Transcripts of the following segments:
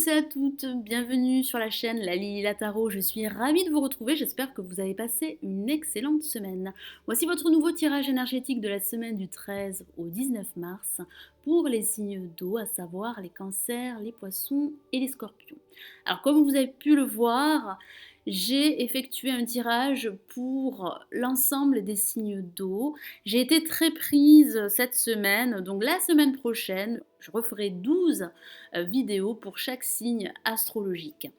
tous et à toutes, bienvenue sur la chaîne La Lily La Tarot, je suis ravie de vous retrouver, j'espère que vous avez passé une excellente semaine. Voici votre nouveau tirage énergétique de la semaine du 13 au 19 mars pour les signes d'eau, à savoir les cancers, les poissons et les scorpions. Alors comme vous avez pu le voir, j'ai effectué un tirage pour l'ensemble des signes d'eau. J'ai été très prise cette semaine, donc la semaine prochaine, je referai 12 vidéos pour chaque signe astrologique.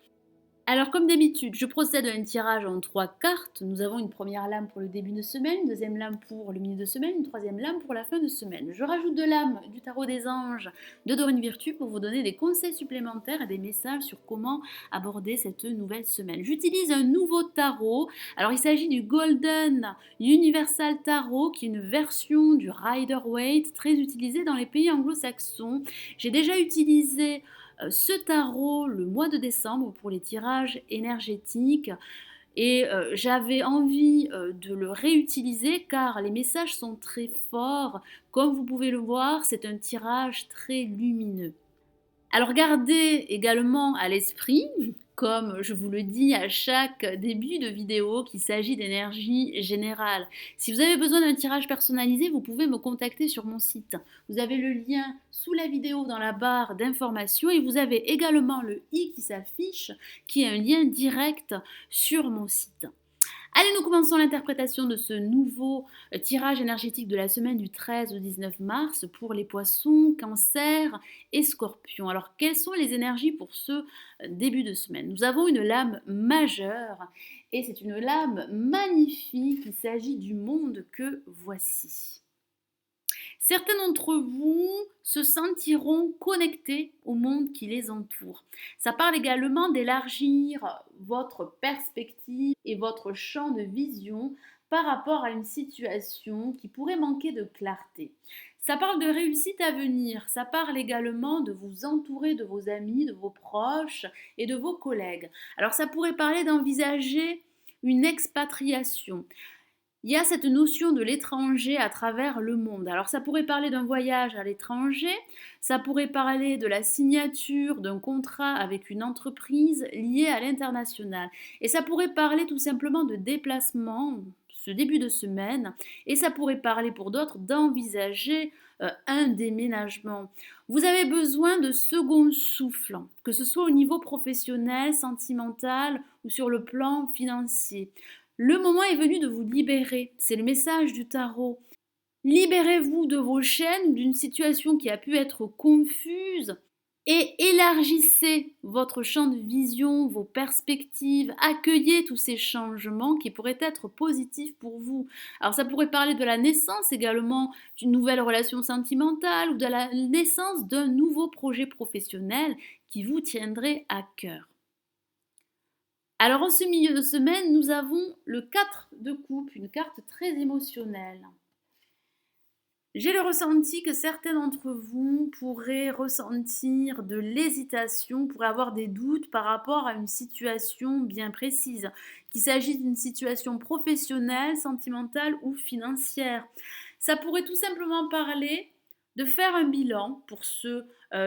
Alors comme d'habitude, je procède à un tirage en 3 cartes. Nous avons une première lame pour le début de semaine, une deuxième lame pour le milieu de semaine, une troisième lame pour la fin de semaine. Je rajoute de lames du tarot des anges de Dorine Virtue pour vous donner des conseils supplémentaires et des messages sur comment aborder cette nouvelle semaine. J'utilise un nouveau tarot. Alors il s'agit du Golden Universal Tarot qui est une version du Rider-Waite très utilisée dans les pays anglo-saxons. J'ai déjà utilisé ce tarot le mois de décembre pour les tirages énergétiques et j'avais envie de le réutiliser car les messages sont très forts. Comme vous pouvez le voir, c'est un tirage très lumineux. Alors gardez également à l'esprit, comme je vous le dis à chaque début de vidéo, qu'il s'agit d'énergie générale. Si vous avez besoin d'un tirage personnalisé, vous pouvez me contacter sur mon site. Vous avez le lien sous la vidéo dans la barre d'information et vous avez également le i qui s'affiche, qui est un lien direct sur mon site. Allez, nous commençons l'interprétation de ce nouveau tirage énergétique de la semaine du 13 au 19 mars pour les poissons, cancers et scorpions. Alors, quelles sont les énergies pour ce début de semaine? Nous avons une lame majeure et c'est une lame magnifique. Il s'agit du monde que voici. Certains d'entre vous se sentiront connectés au monde qui les entoure. Ça parle également d'élargir votre perspective et votre champ de vision par rapport à une situation qui pourrait manquer de clarté. Ça parle de réussite à venir, ça parle également de vous entourer de vos amis, de vos proches et de vos collègues. Alors ça pourrait parler d'envisager une expatriation. Il y a cette notion de l'étranger à travers le monde. Alors ça pourrait parler d'un voyage à l'étranger, ça pourrait parler de la signature d'un contrat avec une entreprise liée à l'international. Et ça pourrait parler tout simplement de déplacement, ce début de semaine, et ça pourrait parler pour d'autres d'envisager un déménagement. Vous avez besoin de second souffle, que ce soit au niveau professionnel, sentimental ou sur le plan financier. Le moment est venu de vous libérer, c'est le message du tarot. Libérez-vous de vos chaînes, d'une situation qui a pu être confuse et élargissez votre champ de vision, vos perspectives, accueillez tous ces changements qui pourraient être positifs pour vous. Alors ça pourrait parler de la naissance également d'une nouvelle relation sentimentale ou de la naissance d'un nouveau projet professionnel qui vous tiendrait à cœur. Alors en ce milieu de semaine, nous avons le 4 de coupe, une carte très émotionnelle. J'ai le ressenti que certains d'entre vous pourraient ressentir de l'hésitation, pourraient avoir des doutes par rapport à une situation bien précise, qu'il s'agisse d'une situation professionnelle, sentimentale ou financière. Ça pourrait tout simplement parler de faire un bilan pour ce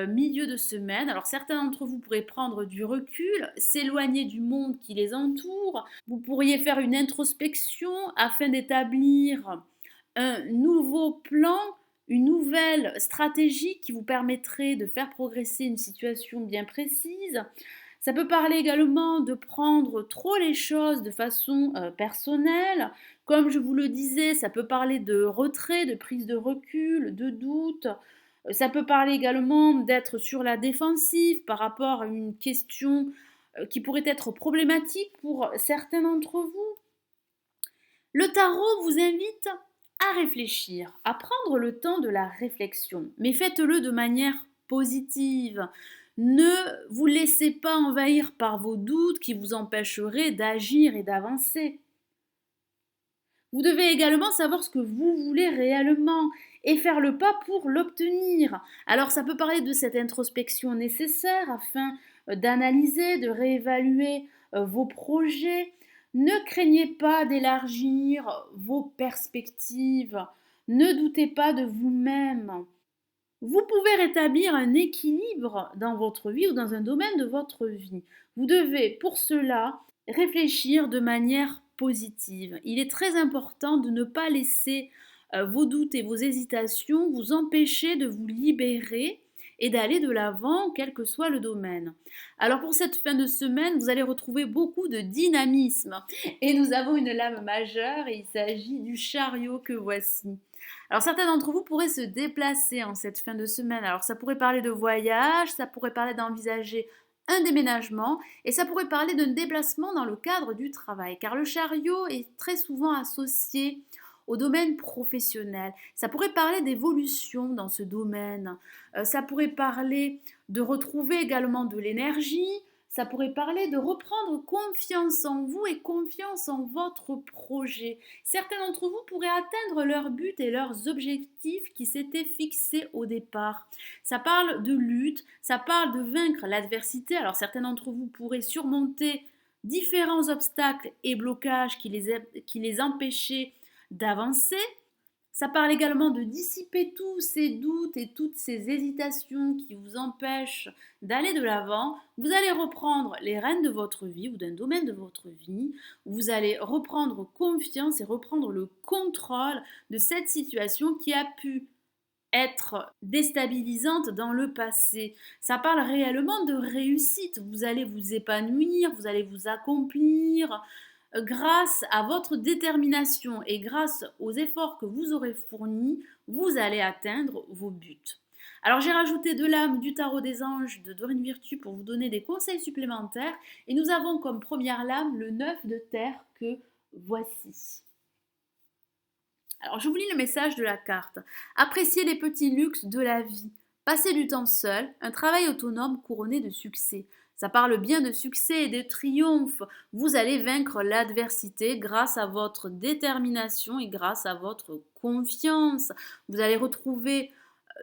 milieu de semaine. Alors certains d'entre vous pourraient prendre du recul, s'éloigner du monde qui les entoure. Vous pourriez faire une introspection afin d'établir un nouveau plan, une nouvelle stratégie qui vous permettrait de faire progresser une situation bien précise. Ça peut parler également de prendre trop les choses de façon personnelle. Comme je vous le disais, ça peut parler de retrait, de prise de recul, de doute. Ça peut parler également d'être sur la défensive par rapport à une question qui pourrait être problématique pour certains d'entre vous. Le tarot vous invite à réfléchir, à prendre le temps de la réflexion, mais faites-le de manière positive. Ne vous laissez pas envahir par vos doutes qui vous empêcheraient d'agir et d'avancer. Vous devez également savoir ce que vous voulez réellement et faire le pas pour l'obtenir. Alors ça peut parler de cette introspection nécessaire afin d'analyser, de réévaluer vos projets. Ne craignez pas d'élargir vos perspectives. Ne doutez pas de vous-même. Vous pouvez rétablir un équilibre dans votre vie ou dans un domaine de votre vie. Vous devez pour cela réfléchir de manière positive. Il est très important de ne pas laisser vos doutes et vos hésitations vous empêcher de vous libérer et d'aller de l'avant, quel que soit le domaine. Alors pour cette fin de semaine, vous allez retrouver beaucoup de dynamisme. Et nous avons une lame majeure et il s'agit du chariot que voici. Alors certains d'entre vous pourraient se déplacer en cette fin de semaine. Alors ça pourrait parler de voyage, ça pourrait parler d'envisager un déménagement et ça pourrait parler d'un déplacement dans le cadre du travail. Car le chariot est très souvent associé au domaine professionnel. Ça pourrait parler d'évolution dans ce domaine. Ça pourrait parler de retrouver également de l'énergie. Ça pourrait parler de reprendre confiance en vous et confiance en votre projet. Certains d'entre vous pourraient atteindre leurs buts et leurs objectifs qui s'étaient fixés au départ. Ça parle de lutte, ça parle de vaincre l'adversité. Alors certains d'entre vous pourraient surmonter différents obstacles et blocages qui les empêchaient d'avancer. Ça parle également de dissiper tous ces doutes et toutes ces hésitations qui vous empêchent d'aller de l'avant. Vous allez reprendre les rênes de votre vie ou d'un domaine de votre vie. Vous allez reprendre confiance et reprendre le contrôle de cette situation qui a pu être déstabilisante dans le passé. Ça parle réellement de réussite. Vous allez vous épanouir, vous allez vous accomplir, grâce à votre détermination et grâce aux efforts que vous aurez fournis, vous allez atteindre vos buts. Alors j'ai rajouté de l'âme du tarot des anges de Dorine Virtue pour vous donner des conseils supplémentaires et nous avons comme première lame le 9 de terre que voici. Alors je vous lis le message de la carte. Appréciez les petits luxes de la vie. Passez du temps seul, un travail autonome couronné de succès. Ça parle bien de succès et de triomphe. Vous allez vaincre l'adversité grâce à votre détermination et grâce à votre confiance. Vous allez retrouver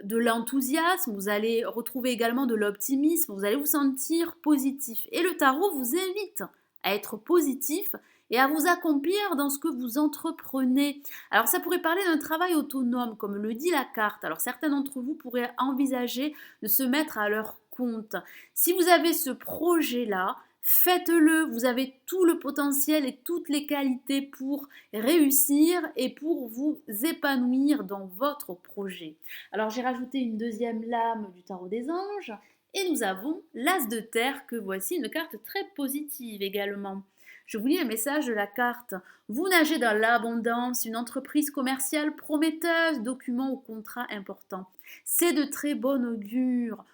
de l'enthousiasme, vous allez retrouver également de l'optimisme, vous allez vous sentir positif. Et le tarot vous invite à être positif et à vous accomplir dans ce que vous entreprenez. Alors ça pourrait parler d'un travail autonome, comme le dit la carte. Alors certains d'entre vous pourraient envisager de se mettre à leur compte. Si vous avez ce projet-là, faites-le. Vous avez tout le potentiel et toutes les qualités pour réussir et pour vous épanouir dans votre projet. Alors j'ai rajouté une deuxième lame du tarot des anges et nous avons l'as de terre que voici, une carte très positive également. Je vous lis le message de la carte. Vous nagez dans l'abondance, une entreprise commerciale prometteuse, documents ou contrats importants. C'est de très bon augure.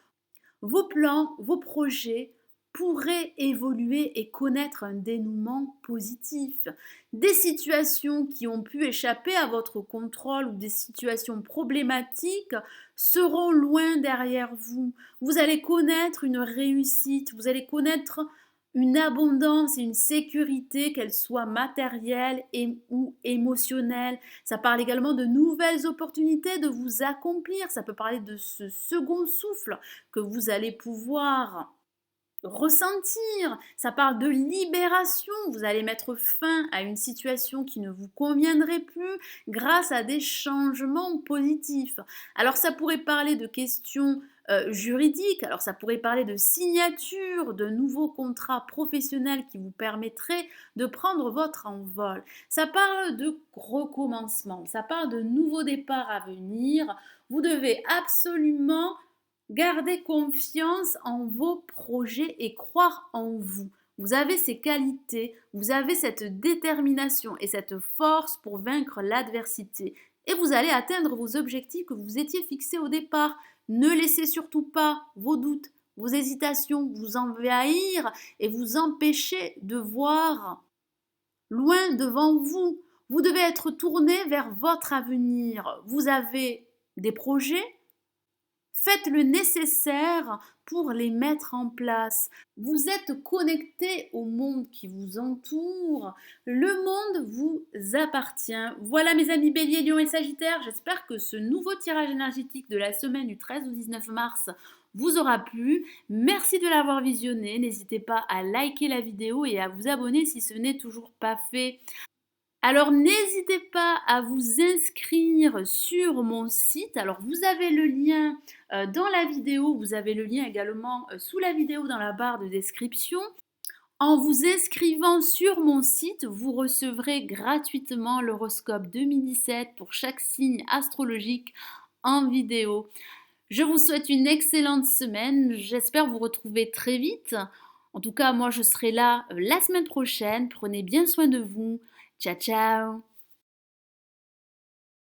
Vos plans, vos projets pourraient évoluer et connaître un dénouement positif. Des situations qui ont pu échapper à votre contrôle ou des situations problématiques seront loin derrière vous. Vous allez connaître une réussite, vous allez connaître une abondance et une sécurité, qu'elle soit matérielle ou émotionnelle. Ça parle également de nouvelles opportunités de vous accomplir. Ça peut parler de ce second souffle que vous allez pouvoir ressentir. Ça parle de libération. Vous allez mettre fin à une situation qui ne vous conviendrait plus grâce à des changements positifs. Alors ça pourrait parler de questions juridiques, alors ça pourrait parler de signature de nouveaux contrats professionnels qui vous permettraient de prendre votre envol. Ça parle de recommencement, ça parle de nouveaux départs à venir. Vous devez absolument gardez confiance en vos projets et croire en vous. Vous avez ces qualités, vous avez cette détermination et cette force pour vaincre l'adversité. Et vous allez atteindre vos objectifs que vous étiez fixés au départ. Ne laissez surtout pas vos doutes, vos hésitations vous envahir et vous empêcher de voir loin devant vous. Vous devez être tourné vers votre avenir. Vous avez des projets. Faites le nécessaire pour les mettre en place. Vous êtes connecté au monde qui vous entoure. Le monde vous appartient. Voilà mes amis Bélier, Lion et Sagittaire. J'espère que ce nouveau tirage énergétique de la semaine du 13 au 19 mars vous aura plu. Merci de l'avoir visionné. N'hésitez pas à liker la vidéo et à vous abonner si ce n'est toujours pas fait. Alors n'hésitez pas à vous inscrire sur mon site. Alors vous avez le lien dans la vidéo, vous avez le lien également sous la vidéo dans la barre de description. En vous inscrivant sur mon site, vous recevrez gratuitement l'horoscope 2017 pour chaque signe astrologique en vidéo. Je vous souhaite une excellente semaine. J'espère vous retrouver très vite. En tout cas, moi, je serai là la semaine prochaine. Prenez bien soin de vous. Ciao, ciao!